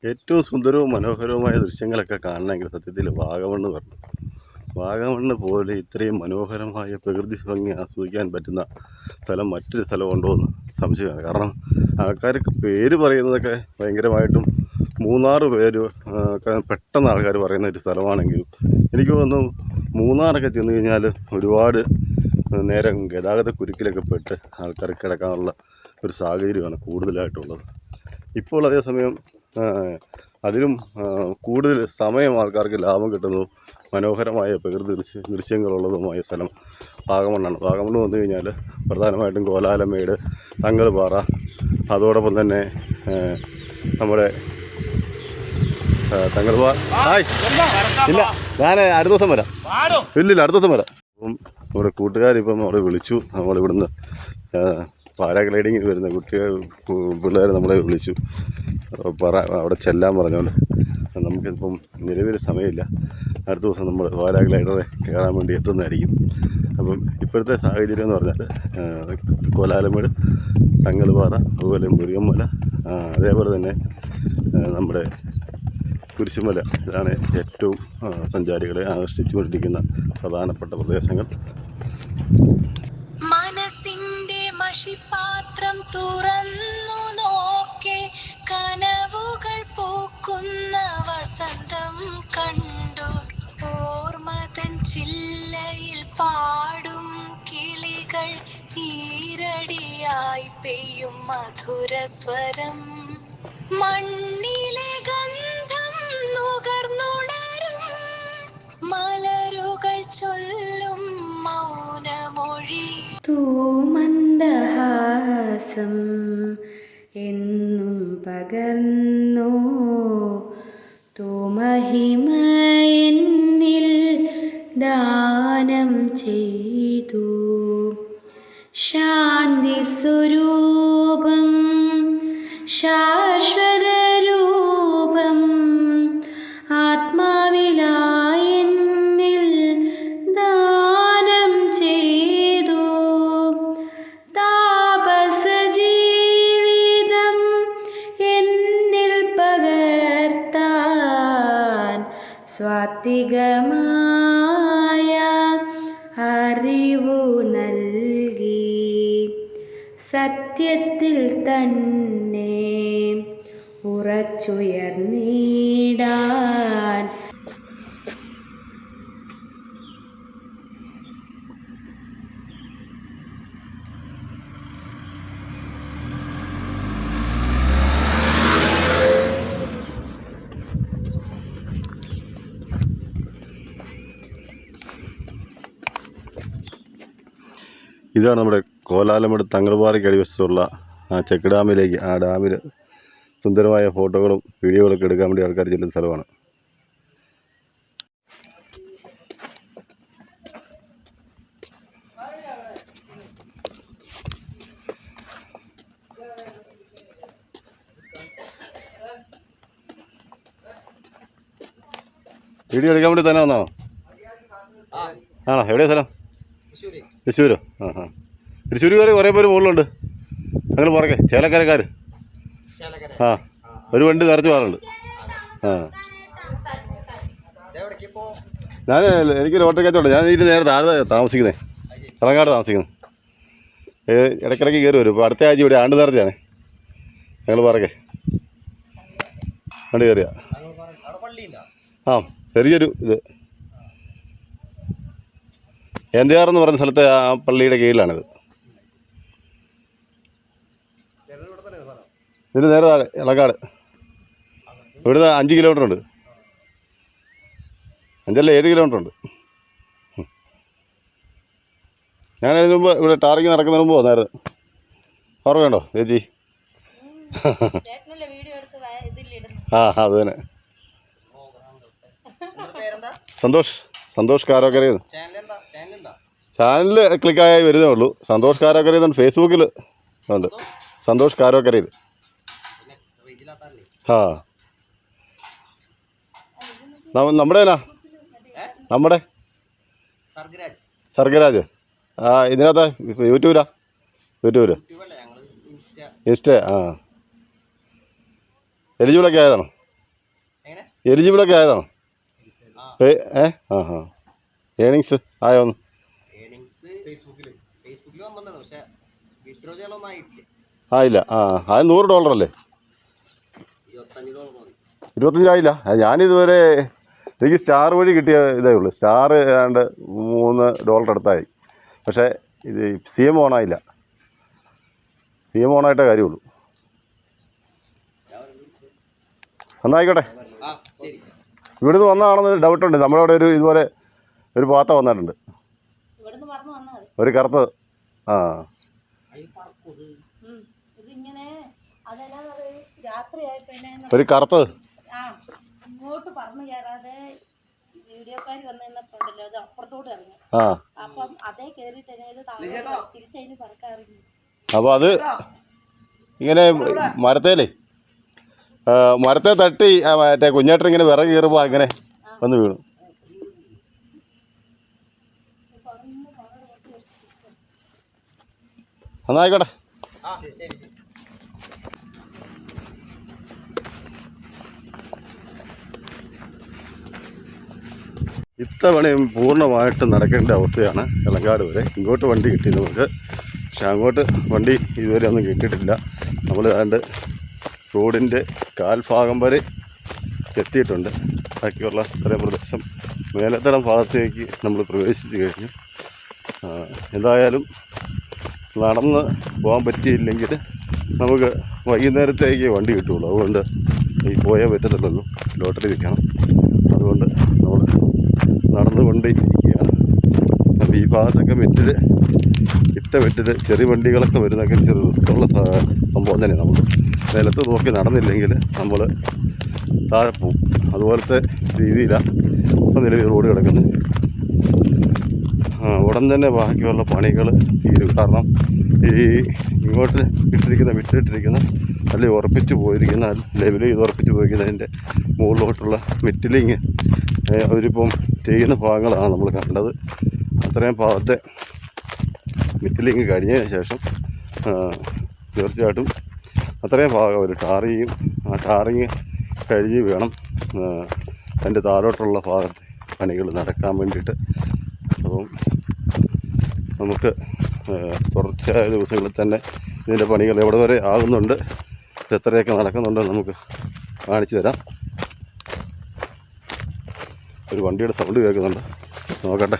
ഏറ്റവും സുന്ദരവും മനോഹരവുമായ ദൃശ്യങ്ങളൊക്കെ കാണണമെങ്കിൽ സത്യത്തിൽ വാഗമണ്ണ് വരണം. വാഗമണ്ണ് പോലെ ഇത്രയും മനോഹരമായ പ്രകൃതി ഭംഗി ആസ്വദിക്കാൻ പറ്റുന്ന സ്ഥലം മറ്റൊരു സ്ഥലമുണ്ടോ എന്ന് സംശയമാണ്. കാരണം ആൾക്കാർക്ക് പേര് പറയുന്നതൊക്കെ ഭയങ്കരമായിട്ടും മൂന്നാറ് പേര് പെട്ടെന്ന് ആൾക്കാർ പറയുന്ന ഒരു സ്ഥലമാണെങ്കിലും എനിക്ക് തോന്നുന്നു മൂന്നാറൊക്കെ ചെന്ന് കഴിഞ്ഞാൽ ഒരുപാട് നേരം ഗതാഗത കുരുക്കിലൊക്കെ പെട്ട് ആൾക്കാർക്ക് കിടക്കാനുള്ള ഒരു സാഹചര്യമാണ് കൂടുതലായിട്ടുള്ളത്. ഇപ്പോൾ അതേസമയം അതിലും കൂടുതൽ സമയം ആൾക്കാർക്ക് ലാഭം കിട്ടുന്നതും മനോഹരമായ പ്രകൃതി ദൃശ്യങ്ങളുള്ളതുമായ സ്ഥലം വാഗമണ്ണാണ്. വാഗമണ്ണ് വന്നു കഴിഞ്ഞാൽ പ്രധാനമായിട്ടും കോലാലമേട്, തങ്ങൾപാറ, അതോടൊപ്പം തന്നെ നമ്മുടെ തങ്ങൾപാറ ഇല്ല, ഞാൻ അടുത്ത ദിവസം വരാം. ഇല്ലില്ല, അടുത്ത ദിവസം വരാം. അപ്പം നമ്മുടെ കൂട്ടുകാരിപ്പം നമ്മളെ വിളിച്ചു. നമ്മളിവിടുന്ന് പാരാഗ്ലൈഡിങ്ങിന് വരുന്ന പിള്ളേർ നമ്മളെ വിളിച്ചു അവിടെ ചെല്ലാൻ പറഞ്ഞുകൊണ്ട്. നമുക്കിപ്പം നിലവിൽ സമയമില്ല. അടുത്ത ദിവസം നമ്മൾ പാരാഗ്ലൈഡറെ കയറാൻ വേണ്ടി എത്തുന്നതായിരിക്കും. അപ്പം ഇപ്പോഴത്തെ സാഹചര്യം എന്ന് പറഞ്ഞാൽ കോലാലമേട്, തങ്ങൾപാറ, അതുപോലെ മുരുകന്മല, അതേപോലെ തന്നെ നമ്മുടെ കുരിശുമല, ഇതാണ് ഏറ്റവും സഞ്ചാരികളെ ആകർഷിച്ചുകൊണ്ടിരിക്കുന്ന പ്രധാനപ്പെട്ട പ്രദേശങ്ങൾ. മനസ്സിന്റെ മഷിപാത്രം തുറന്നു നോക്കെ കനവുകൾ പൂക്കുന്ന വസന്തം കണ്ടു. ഓർമ്മതൻ ചില്ലയിൽ പാടും കിളികൾ ഈരടിയായി പെയ്യും മധുരസ്വരം. മണ്ണിലെ ഗന്ധം നുകർന്നുണരും മലരുകൾ ചൊല്ലും മൗനമൊഴി. തൂമന്ദഹാസം എന്നും പകർന്നു തൂമഹിമ എന്നിൽ ദാനം ചെയ്തു. ശാന്തി സ്വരൂപം ശാശ്വത രൂപം ആത്മാവിലായെന്നിൽ ദാനം ചെയ്തു. താപസ ജീവിതം എന്നിൽ പകർത്താൻ സ്വാത്വികമായ അറിവു നൽകി. സത്യത്തിൽ തന്നെ ഉറച്ചുയർന്നിടാൻ. ഇതാണ് നമ്മുടെ കോലാലമേട് തങ്ങൾപാറയ്ക്ക് അടിവശത്തുള്ള ചെക്ക് ഡാമിലേക്ക്. ആ ഡാമിൽ സുന്ദരമായ ഫോട്ടോകളും വീഡിയോകളൊക്കെ എടുക്കാൻ വേണ്ടി ആൾക്കാർ ചെല്ലുന്ന സ്ഥലമാണ്. വീഡിയോ എടുക്കാൻ വേണ്ടി തന്നെ വന്നാണോ? ആണോ? എവിടെയാണ് സ്ഥലം? തൃശ്ശൂരോ? തൃശ്ശൂരുകാർ കുറേ പേര് മുകളിലുണ്ട്. ഞങ്ങൾ പുറകെ ചേലക്കരക്കാർ. ഒരു വണ്ടി നിറച്ച് പോകാറുണ്ട്. ഞാൻ എനിക്കൊരു ഓട്ടോ കച്ചവടം. ഞാൻ ഇതിന് നേരെ താഴെ താമസിക്കുന്നത്, തലങ്ങാട് താമസിക്കുന്നത്. ഇടയ്ക്കിടയ്ക്ക് കയറി വരും. ഇപ്പോൾ അടുത്ത ആഴ്ച ഇവിടെ ആണ്ട് നേർച്ചയാണ്. ഞങ്ങൾ പുറകെ വണ്ടി കയറിയ ചെറിയൊരു ഇത് എന്തയാർ എന്ന് പറയുന്ന സ്ഥലത്തെ ആ പള്ളിയുടെ കീഴിലാണിത്. ഇതിന് നേരെ താഴെ ഇളക്കാട്. ഇവിടുന്ന് 5 കിലോമീറ്റർ ഉണ്ട്. 5 7 കിലോമീറ്റർ ഉണ്ട്. ഞാൻ അതിന് മുമ്പ് ഇവിടെ ടാറിങ് നടക്കുന്നതിന് മുമ്പ് വന്നായിരുന്നു. ഓർമ്മയുണ്ടോ ചേച്ചി? അത് തന്നെ. സന്തോഷ് കാരോക്കരയെന്ന് ചാനലിൽ ക്ലിക്കായി വരുന്നേ ഉള്ളൂ. സന്തോഷ് കാരോക്കരയെന്നുണ്ട്, ഫേസ്ബുക്കിൽ ഉണ്ട്. സന്തോഷ് കാരോക്കരയിൽ. നമ്മുടെ നമ്മുടെ സർഗരാജ്. ഇതിനകത്ത് യൂട്യൂബ് ഇൻസ്റ്റ. എലിജിബിളൊക്കെ ആയതാണോ? എലിജിബിളൊക്കെ ആയതാണോ? ആ ഏണിങ്സ് ആയോ ഒന്ന്? ആയില്ല. അത് $100 അല്ലേ? 25 ആയില്ല. ഞാനിതുവരെ എനിക്ക് സ്റ്റാർ വഴി കിട്ടിയ ഇതേ ഉള്ളൂ. സ്റ്റാർ ഏതാണ്ട് $3 അടുത്തായി. പക്ഷേ ഇത് CM ഓണായില്ല. CM ഓണായിട്ടേ കാര്യമുള്ളൂ. എന്നായിക്കോട്ടെ. ഇവിടുന്ന് വന്നതാണെന്ന് ഡൗട്ടുണ്ട്. നമ്മളവിടെ ഇതുപോലെ ഒരു പാത്ത വന്നിട്ടുണ്ട്, ഒരു കറുത്തത്. ഒരു കറുത്തത്. ഇങ്ങോട്ട് പറഞ്ഞു കയറാതെ വീഡിയോക്കാർ വന്നിട്ടുണ്ടല്ലോ, അത് അപ്പുറത്തോട്ട് ഇറങ്ങി. അപ്പം അതേ കയറിയിട്ട് തിരിച്ചതിന് പറക്കാറില്ല. അപ്പോൾ അത് ഇങ്ങനെ മരത്തെ തട്ടി മറ്റേ കുഞ്ഞേട്ടൻ ഇങ്ങനെ വിറക് കയറുമ്പോൾ അങ്ങനെ വന്ന് വീണു. എന്നായിക്കോട്ടെ. ഇത്തവണയും പൂർണ്ണമായിട്ട് നടക്കേണ്ട അവസ്ഥയാണ് എളങ്കാട് വരെ. ഇങ്ങോട്ട് വണ്ടി കിട്ടി നമുക്ക്, പക്ഷെ അങ്ങോട്ട് വണ്ടി ഇതുവരെ ഒന്നും കിട്ടിയിട്ടില്ല. നമ്മൾ ഏതാണ്ട് റോഡിൻ്റെ കാൽഭാഗം വരെ എത്തിയിട്ടുണ്ട്. ബാക്കിയുള്ള ഇത്രയും പ്രദേശം മേലത്തടം ഭാഗത്തേക്ക് നമ്മൾ പ്രവേശിച്ച് കഴിഞ്ഞു. എന്തായാലും നടന്ന് പോകാൻ പറ്റിയില്ലെങ്കിൽ നമുക്ക് വൈകുന്നേരത്തേക്ക് വണ്ടി കിട്ടുള്ളൂ. അതുകൊണ്ട് പോയേ പറ്റത്തുള്ളൂ, ലോട്ടറി വിൽക്കണം. അതുകൊണ്ട് നമ്മൾ നടന്നുകൊണ്ട് ഇരിക്കുകയാണ്. അപ്പോൾ ഈ ഭാഗത്തൊക്കെ വെട്ടിൽ ചെറിയ വണ്ടികളൊക്കെ വരുന്നതൊക്കെ ചെറിയ റിസ്ക്കുള്ള സംഭവം തന്നെ. നമ്മൾ നിലത്ത് നോക്കി നടന്നില്ലെങ്കിൽ നമ്മൾ താഴെ പോവും. അതുപോലത്തെ രീതിയിലാണ് ഇപ്പം നിലവിൽ റോഡ് കിടക്കുന്നത്. ഉടൻ തന്നെ ബാക്കിയുള്ള പണികൾ തീരും. കാരണം ഈ ഇങ്ങോട്ട് വിട്ടിട്ടിരിക്കുന്ന അല്ലെങ്കിൽ ഉറപ്പിച്ച് പോയിരിക്കുന്ന ലെവൽ ചെയ്ത് ഉറപ്പിച്ച് പോയിരിക്കുന്നതിൻ്റെ മുകളിലോട്ടുള്ള മെറ്റലിങ് അവരിപ്പം ചെയ്യുന്ന ഭാഗങ്ങളാണ് നമ്മൾ കണ്ടത്. അത്രയും ഭാഗത്തെ മെറ്റലിങ് കഴിഞ്ഞതിന് ശേഷം തീർച്ചയായിട്ടും അത്രയും ഭാഗം അവർ ടാർ ചെയ്യും. ആ ടാറിങ് കഴിഞ്ഞ് വേണം അതിൻ്റെ താഴോട്ടുള്ള ഭാഗത്തെ പണികൾ നടക്കാൻ വേണ്ടിയിട്ട്. അപ്പം നമുക്ക് തുടർച്ചയായ ദിവസങ്ങളിൽ തന്നെ ഇതിൻ്റെ പണികൾ എവിടെ വരെ ആകുന്നുണ്ട്, എത്രയൊക്കെ നടക്കുന്നുണ്ട് നമുക്ക് കാണിച്ചു തരാം. ഒരു വണ്ടിയുടെ സൗണ്ട് കേൾക്കുന്നുണ്ട്, നോക്കട്ടെ.